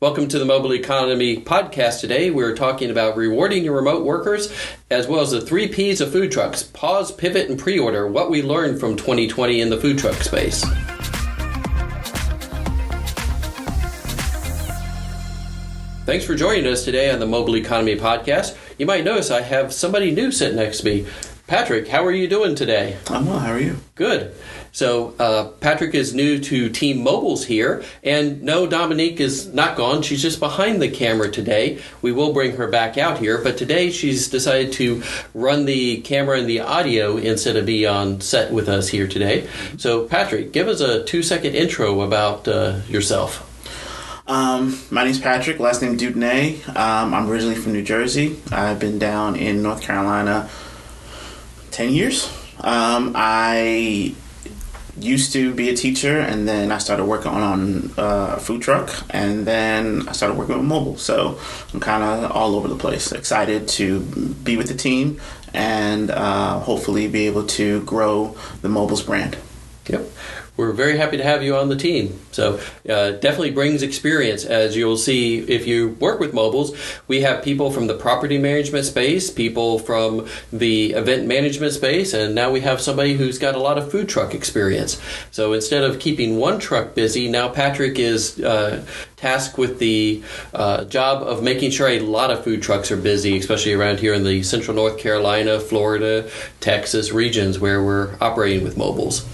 Welcome to the Mobile Economy podcast. Today we're talking about rewarding your remote workers as well as the 3 Ps of food trucks. Pause, pivot, and pre-order. What we learned from 2020 in the food truck space. Thanks for joining us today on the Mobile Economy podcast. You might notice I have somebody new sitting next to me. Patrick, how are you doing today? I'm well. How are you? Good. So Patrick is new to Team Moblz here, and no, Dominique is not gone. She's just behind the camera today. We will bring her back out here, but today she's decided to run the camera and the audio instead of be on set with us here today. So Patrick, give us a 2-second intro about yourself. My name's Patrick, last name Dudnay. I'm originally from New Jersey. I've been down in North Carolina 10 years. I used to be a teacher, and then I started working on a food truck, and then I started working with Moblz. So I'm kind of all over the place. Excited to be with the team and hopefully be able to grow the Moblz brand. Yep. We're very happy to have you on the team. So definitely brings experience. As you'll see if you work with Moblz, we have people from the property management space, people from the event management space, and now we have somebody who's got a lot of food truck experience. So instead of keeping one truck busy, now Patrick is tasked with the job of making sure a lot of food trucks are busy, especially around here in the central North Carolina, Florida, Texas regions where we're operating with Moblz.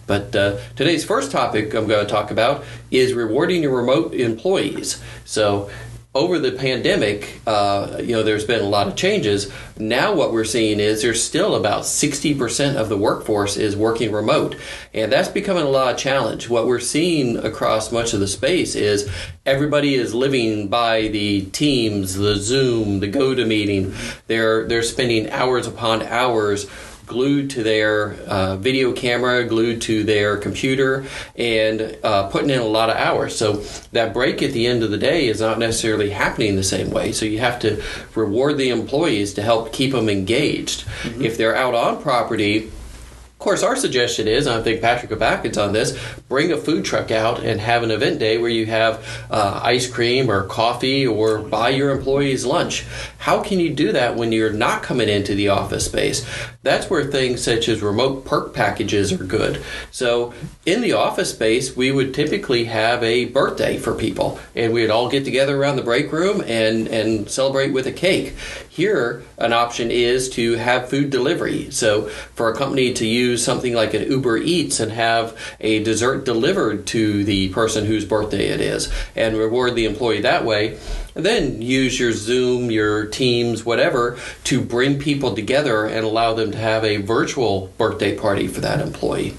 But today's first topic I'm going to talk about is rewarding your remote employees. So over the pandemic, there's been a lot of changes. Now what we're seeing is there's still about 60% of the workforce is working remote. And that's becoming a lot of challenge. What we're seeing across much of the space is everybody is living by the Teams, the Zoom, the GoToMeeting. They're spending hours upon hours glued to their video camera, glued to their computer, and putting in a lot of hours. So that break at the end of the day is not necessarily happening the same way. So you have to reward the employees to help keep them engaged. Mm-hmm. If they're out on property, of course, our suggestion is, and I think Patrick will back us on this, bring a food truck out and have an event day where you have ice cream or coffee or buy your employees lunch. How can you do that when you're not coming into the office space? That's where things such as remote perk packages are good. So in the office space, we would typically have a birthday for people, and we'd all get together around the break room and celebrate with a cake. Here, an option is to have food delivery. So for a company to use something like an Uber Eats and have a dessert delivered to the person whose birthday it is and reward the employee that way. And then use your Zoom, your Teams, whatever, to bring people together and allow them to have a virtual birthday party for that employee.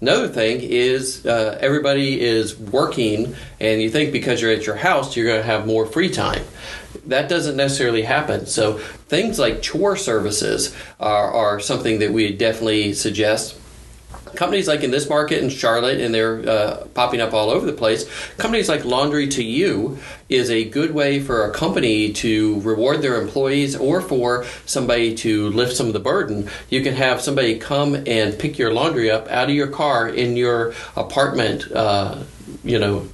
Another thing is everybody is working, and you think because you're at your house, you're going to have more free time. That doesn't necessarily happen. So things like chore services are something that we definitely suggest. Companies like in this market in Charlotte, and they're popping up all over the place, companies like Laundry to You is a good way for a company to reward their employees or for somebody to lift some of the burden. You can have somebody come and pick your laundry up out of your car in your apartment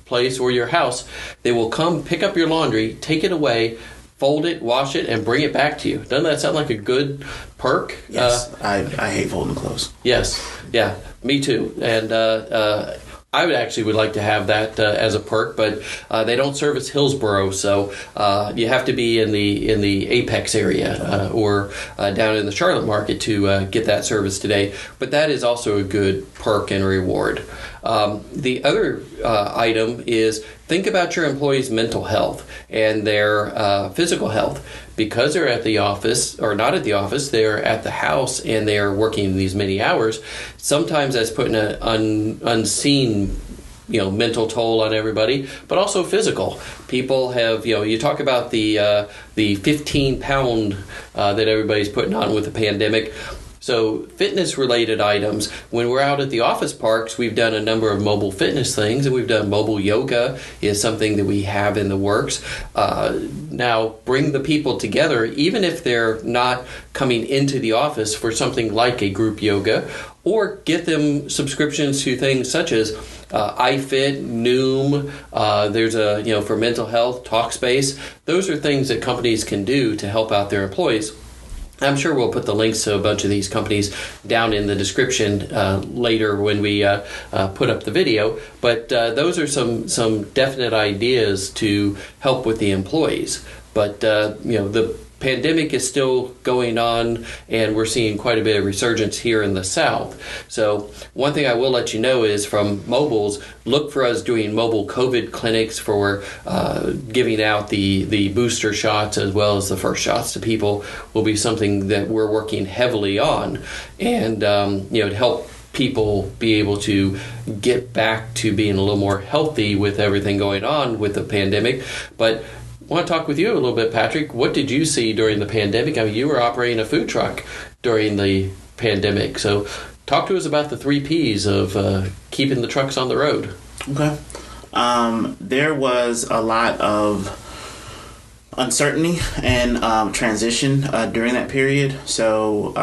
place or your house. They will come pick up your laundry, take it away, fold it, wash it, and bring it back to you. Doesn't that sound like a good perk? Yes, I hate folding clothes. Yes, yeah, me too. And I would like to have that as a perk, but they don't service Hillsborough, so you have to be in the Apex area or down in the Charlotte market to get that service today. But that is also a good perk and reward. The other item is think about your employees' mental health and their physical health. Because they're at the office, or not at the office, they're at the house and they're working these many hours. Sometimes that's putting an unseen mental toll on everybody, but also physical. People have, you talk about the 15 pound that everybody's putting on with the pandemic. So fitness-related items, when we're out at the office parks, we've done a number of mobile fitness things, and we've done mobile yoga is something that we have in the works. Now, bring the people together, even if they're not coming into the office for something like a group yoga, or get them subscriptions to things such as iFit, Noom. There's for mental health, Talkspace. Those are things that companies can do to help out their employees. I'm sure we'll put the links to a bunch of these companies down in the description later when we put up the video. But those are some definite ideas to help with the employees. But the pandemic is still going on, and we're seeing quite a bit of resurgence here in the South. So one thing I will let you know is from Moblz, look for us doing mobile COVID clinics for giving out the booster shots as well as the first shots to people will be something that we're working heavily on, and to help people be able to get back to being a little more healthy with everything going on with the pandemic. But I want to talk with you a little bit, Patrick. What did you see during the pandemic? I mean, you were operating a food truck during the pandemic. So talk to us about the 3 Ps of keeping the trucks on the road. Okay. There was a lot of uncertainty and transition during that period. So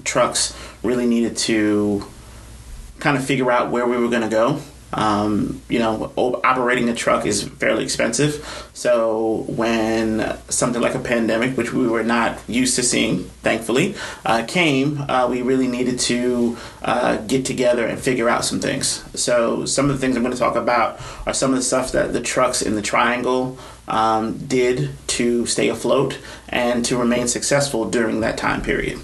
trucks really needed to kind of figure out where we were going to go. Operating a truck is fairly expensive. So when something like a pandemic, which we were not used to seeing, thankfully, came, we really needed to get together and figure out some things. So some of the things I'm going to talk about are some of the stuff that the trucks in the Triangle did to stay afloat and to remain successful during that time period.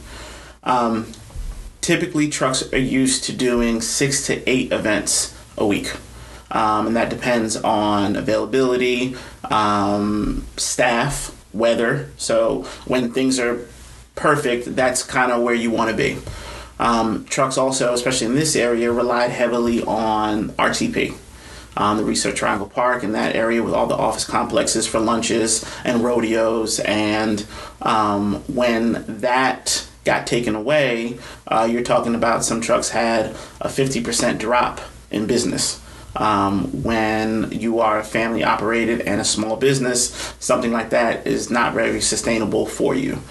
Typically, trucks are used to doing 6 to 8 events a week. And that depends on availability, staff, weather. So when things are perfect, that's kind of where you want to be. Trucks also, especially in this area, relied heavily on RTP, the Research Triangle Park, in that area with all the office complexes for lunches and rodeos. And when that got taken away, you're talking about some trucks had a 50% drop in business. When you are a family operated and a small business, something like that is not very sustainable for you.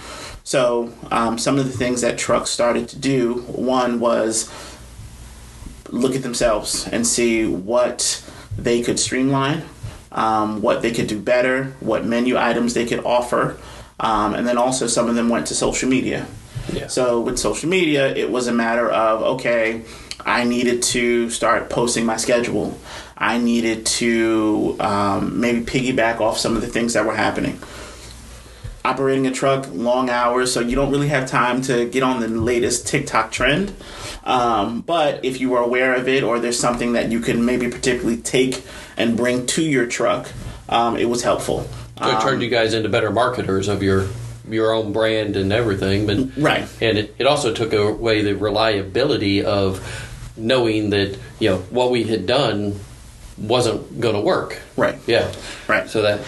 So some of the things that trucks started to do, one was look at themselves and see what they could streamline, what they could do better, what menu items they could offer, and then also some of them went to social media. Yeah. So with social media, it was a matter of, okay, I needed to start posting my schedule. I needed to maybe piggyback off some of the things that were happening. Operating a truck, long hours, so you don't really have time to get on the latest TikTok trend. But if you were aware of it, or there's something that you can maybe particularly take and bring to your truck, it was helpful. So it turned you guys into better marketers of your own brand and everything. But right. And it also took away the reliability of knowing that what we had done wasn't going to work. Right. Yeah. Right. So that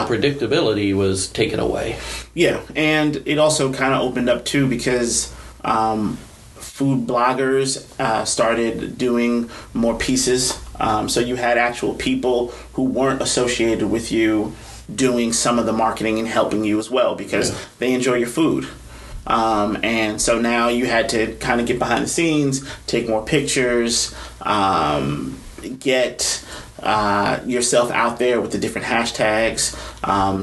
predictability was taken away. Yeah, and it also kind of opened up too because food bloggers started doing more pieces. So you had actual people who weren't associated with you doing some of the marketing and helping you as well because they enjoy your food. And so now you had to kind of get behind the scenes, take more pictures, get yourself out there with the different hashtags.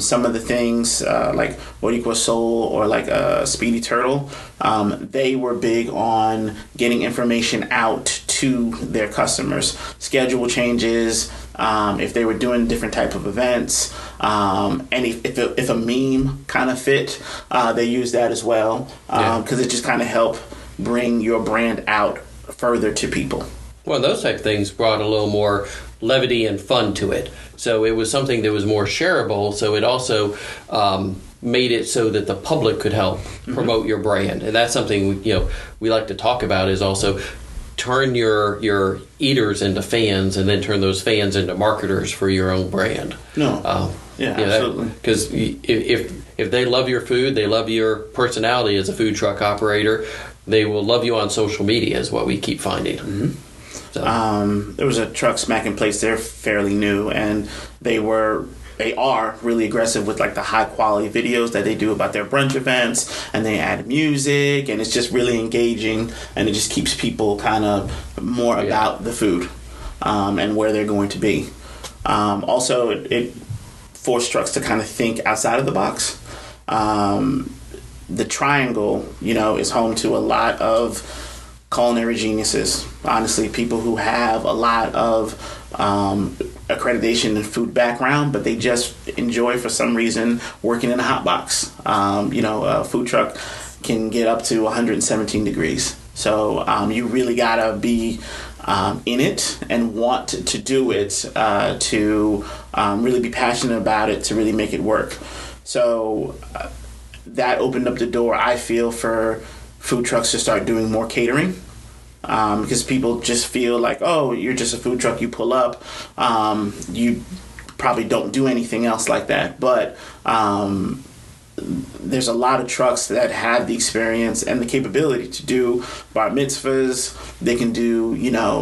Some of the things like Boricua Soul or like Speedy Turtle, they were big on getting information out to their customers. Schedule changes, if they were doing different type of events, and if a meme kind of fit, they use that as well because it just kind of helped bring your brand out further to people. Well, those type of things brought a little more levity and fun to it. So it was something that was more shareable. So it also made it so that the public could help promote your brand. And that's something we like to talk about is also turn your eaters into fans and then turn those fans into marketers for your own brand. Absolutely. Because if they love your food, they love your personality as a food truck operator, they will love you on social media is what we keep finding. Mm-hmm. So. There was a truck smacking place. They're fairly new, and they are really aggressive with like the high quality videos that they do about their brunch events, and they add music, and it's just really engaging, and it just keeps people kind of more about the food and where they're going to be. Also, it forced trucks to kind of think outside of the box. The Triangle, is home to a lot of culinary geniuses. Honestly, people who have a lot of accreditation and food background, but they just enjoy, for some reason, working in a hot box. A food truck can get up to 117 degrees. So you really gotta be in it and want to do it to really be passionate about it to really make it work. So that opened up the door, I feel, for food trucks to start doing more catering. Because people just feel like, oh, you're just a food truck, you pull up, you probably don't do anything else like that. But there's a lot of trucks that have the experience and the capability to do bar mitzvahs. They can do,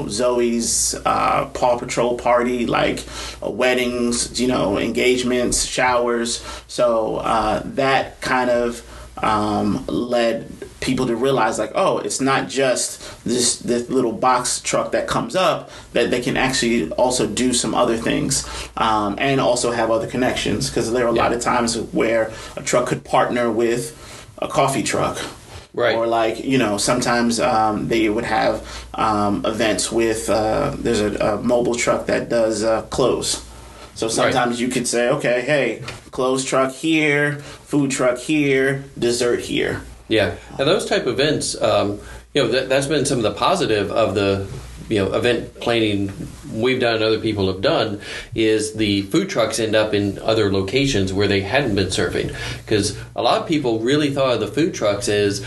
Zoe's Paw Patrol party, like weddings, engagements, showers. So that kind of led people to realize, like, oh, it's not just this little box truck that comes up, that they can actually also do some other things and also have other connections, because there are a lot of times where a truck could partner with a coffee truck. Right. Or like, sometimes they would have events with, there's a Moblz truck that does clothes. So sometimes you could say, okay, hey, clothes truck here, food truck here, dessert here. Yeah, and those type of events, that's been some of the positive of the, event planning we've done and other people have done, is the food trucks end up in other locations where they hadn't been serving. Because a lot of people really thought of the food trucks as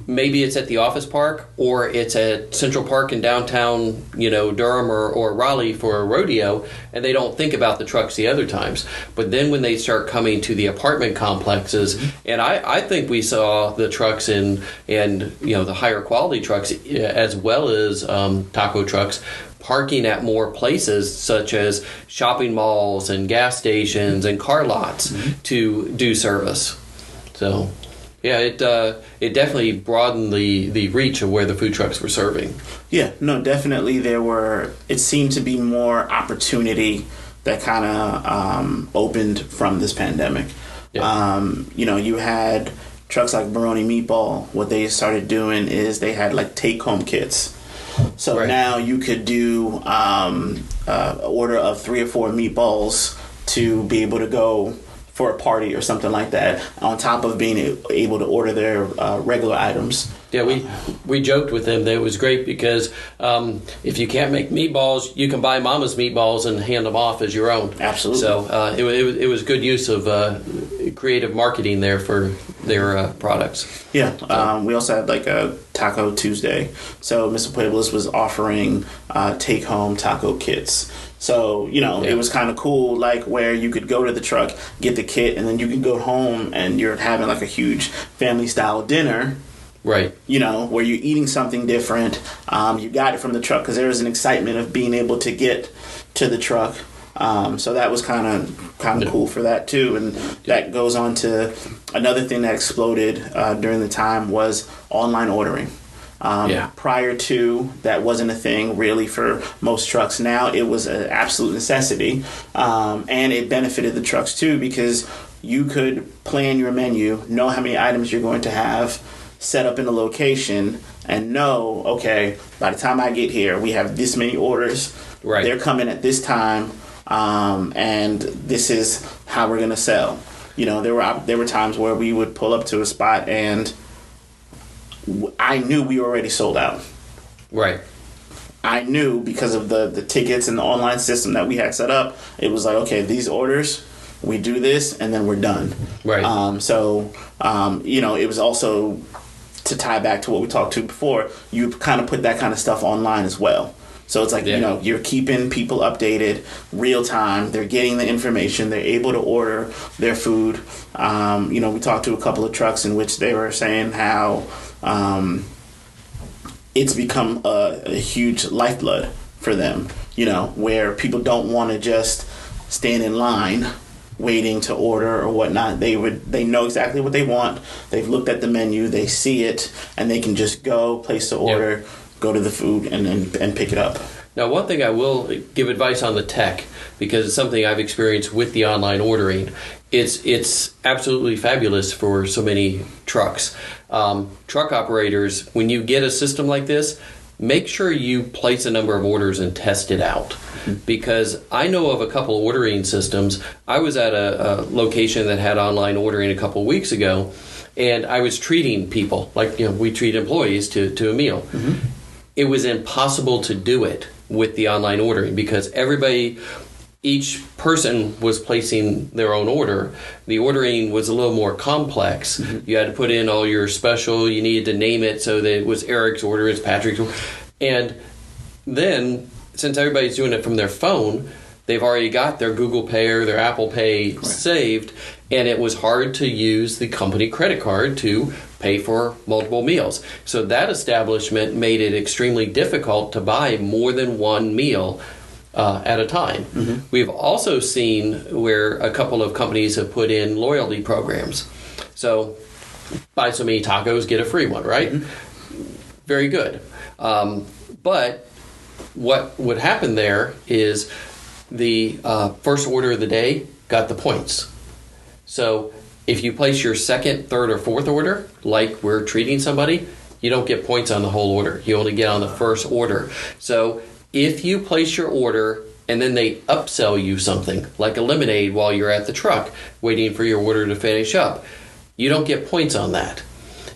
maybe it's at the office park, or it's at Central Park in downtown, Durham or Raleigh for a rodeo, and they don't think about the trucks the other times. But then when they start coming to the apartment complexes, and I think we saw the trucks and the higher quality trucks, as well as taco trucks, parking at more places such as shopping malls and gas stations and car lots to do service. So yeah, it definitely broadened the reach of where the food trucks were serving. Yeah, no, definitely it seemed to be more opportunity that kind of opened from this pandemic. Yeah. You had trucks like Baroni Meatball. What they started doing is they had like take-home kits. So now you could do an order of 3 or 4 meatballs to be able to go for a party or something like that, on top of being able to order their regular items. Yeah, we joked with them that it was great because if you can't make meatballs, you can buy Mama's meatballs and hand them off as your own. Absolutely. So it was good use of creative marketing there for their products. Yeah, we also had like a Taco Tuesday. So Mr. Pueblos was offering take-home taco kits. So, it was kind of cool, like where you could go to the truck, get the kit, and then you can go home and you're having like a huge family-style dinner. Right. Where you're eating something different. You got it from the truck because there was an excitement of being able to get to the truck. So that was kind of cool for that too. And that goes on to another thing that exploded during the time was online ordering. Prior to, that wasn't a thing really for most trucks. Now it was an absolute necessity, and it benefited the trucks too, because you could plan your menu, know how many items you're going to have, set up in a location, and know, okay, by the time I get here, we have this many orders. Right. They're coming at this time, and this is how we're going to sell. There were times where we would pull up to a spot and I knew we were already sold out. Right. I knew because of the tickets and the online system that we had set up. It was like, okay, these orders, we do this, and then we're done. Right. It was also, to tie back to what we talked to before, you kind of put that kind of stuff online as well. So it's like, you're keeping people updated real time. They're getting the information. They're able to order their food. We talked to a couple of trucks in which they were saying how it's become a huge lifeblood for them, where people don't want to just stand in line waiting to order or whatnot. They know exactly what they want. They've looked at the menu, they see it, and they can just go place the order, go to the food, and pick it up. Now, one thing I will give advice on the tech, because it's something I've experienced with the online ordering. It's absolutely fabulous for so many trucks. Truck operators, when you get a system like this, make sure you place a number of orders and test it out. Because I know of a couple of ordering systems. I was at a location that had online ordering a couple of weeks ago, and I was treating people like we treat employees to a meal. It was impossible to do it with the online ordering because each person was placing their own order. The ordering was a little more complex. You had to put in all your special, you needed to name it so that it was Eric's order, it's Patrick's order. And then, since everybody's doing it from their phone, they've already got their Google Pay or their Apple Pay saved, and it was hard to use the company credit card to pay for multiple meals. So that establishment made it extremely difficult to buy more than one meal at a time. We've also seen where a couple of companies have put in loyalty programs. So buy so many tacos, get a free one, right? Very good. But what would happen there is the first order of the day got the points. So if you place your second, third, or fourth order, like we're treating somebody, you don't get points on the whole order. You only get on the first order. So if you place your order and then they upsell you something, like a lemonade while you're at the truck waiting for your order to finish up, you don't get points on that.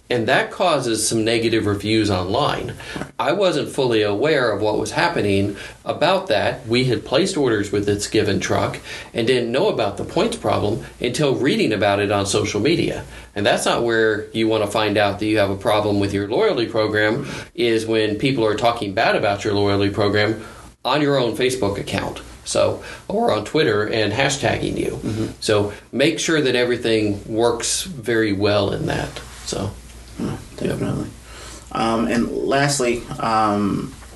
And that causes some negative reviews online. I wasn't fully aware of what was happening about that. We had placed orders with this given truck and didn't know about the points problem until reading about it on social media. And that's not where you want to find out that you have a problem with your loyalty program, is when people are talking bad about your loyalty program on your own Facebook account. Or on Twitter and hashtagging you. So make sure that everything works very well in that. Definitely. And lastly,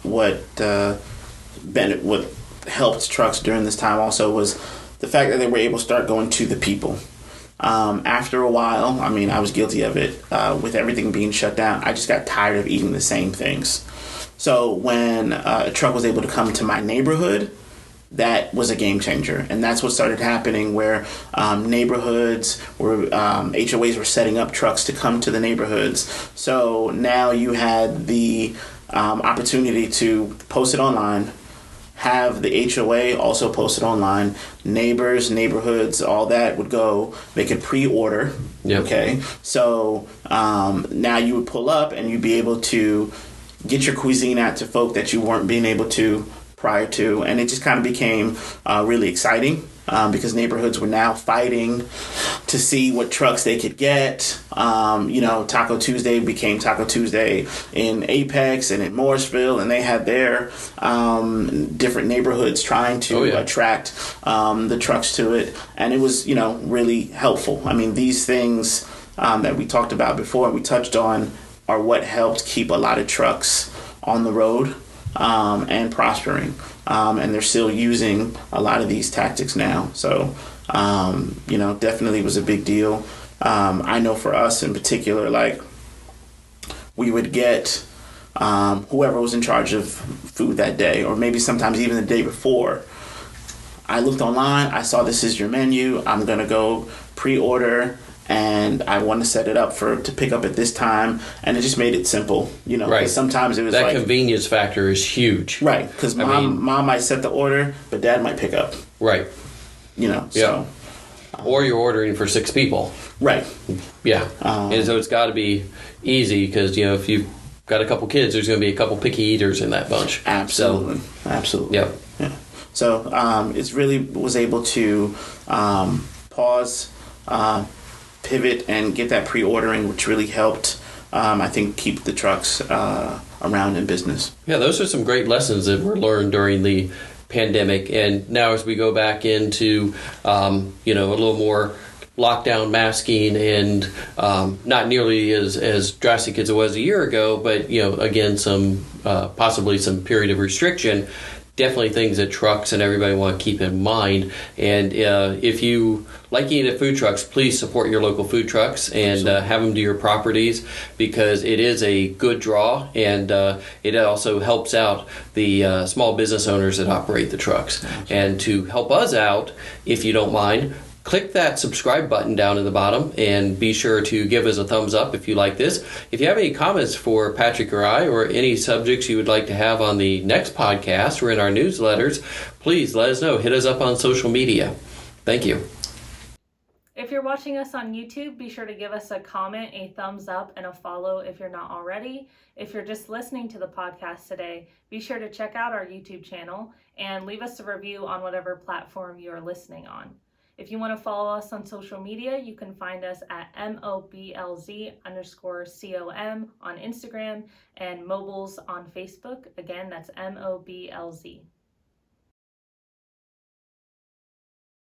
what helped trucks during this time also was the fact that they were able to start going to the people. After a while, I was guilty of it, with everything being shut down, I just got tired of eating the same things. So when a truck was able to come to my neighborhood, that was a game changer. And that's what started happening, where neighborhoods were, HOAs were setting up trucks to come to the neighborhoods. So now you had the opportunity to post it online, have the HOA also post it online, neighbors, neighborhoods, all that would go. They could pre-order. Yep. Okay. So now you would pull up and you'd be able to get your cuisine out to folk that you weren't being able to prior to, and it just kind of became really exciting because neighborhoods were now fighting to see what trucks they could get. Taco Tuesday became Taco Tuesday in Apex and in Morrisville, and they had their different neighborhoods trying to attract the trucks to it, and it was really helpful. These things that we talked about before, we touched on, are what helped keep a lot of trucks on the road and prospering, and they're still using a lot of these tactics now. So, definitely was a big deal. I know for us in particular, we would get whoever was in charge of food that day, or maybe sometimes even the day before. I looked online, I saw this is your menu, I'm going to go pre-order, and I want to set it up to pick up at this time, and it just made it simple, Right. Sometimes it was that convenience factor is huge. Right, because mom might set the order, but dad might pick up. Right. So. Or you're ordering for 6 people. Right. Yeah. And so it's got to be easy because, if you've got a couple kids, there's going to be a couple picky eaters in that bunch. Absolutely. Absolutely. Yep. Yeah. So it's really was able to pause, pivot, and get that pre-ordering, which really helped, I think, keep the trucks around in business. Yeah, those are some great lessons that were learned during the pandemic. And now as we go back into, a little more lockdown masking and not nearly as drastic as it was a year ago, but again, some possibly some period of restriction. Definitely things that trucks and everybody want to keep in mind. And if you like eating at food trucks, please support your local food trucks and have them to your properties, because it is a good draw, and it also helps out the small business owners that operate the trucks. And to help us out, if you don't mind, click that subscribe button down in the bottom and be sure to give us a thumbs up if you like this. If you have any comments for Patrick or I, or any subjects you would like to have on the next podcast or in our newsletters, please let us know. Hit us up on social media. Thank you. If you're watching us on YouTube, be sure to give us a comment, a thumbs up, and a follow if you're not already. If you're just listening to the podcast today, be sure to check out our YouTube channel and leave us a review on whatever platform you're listening on. If you want to follow us on social media, you can find us at MOBLZ_COM on Instagram and Moblz on Facebook. Again, that's MOBLZ.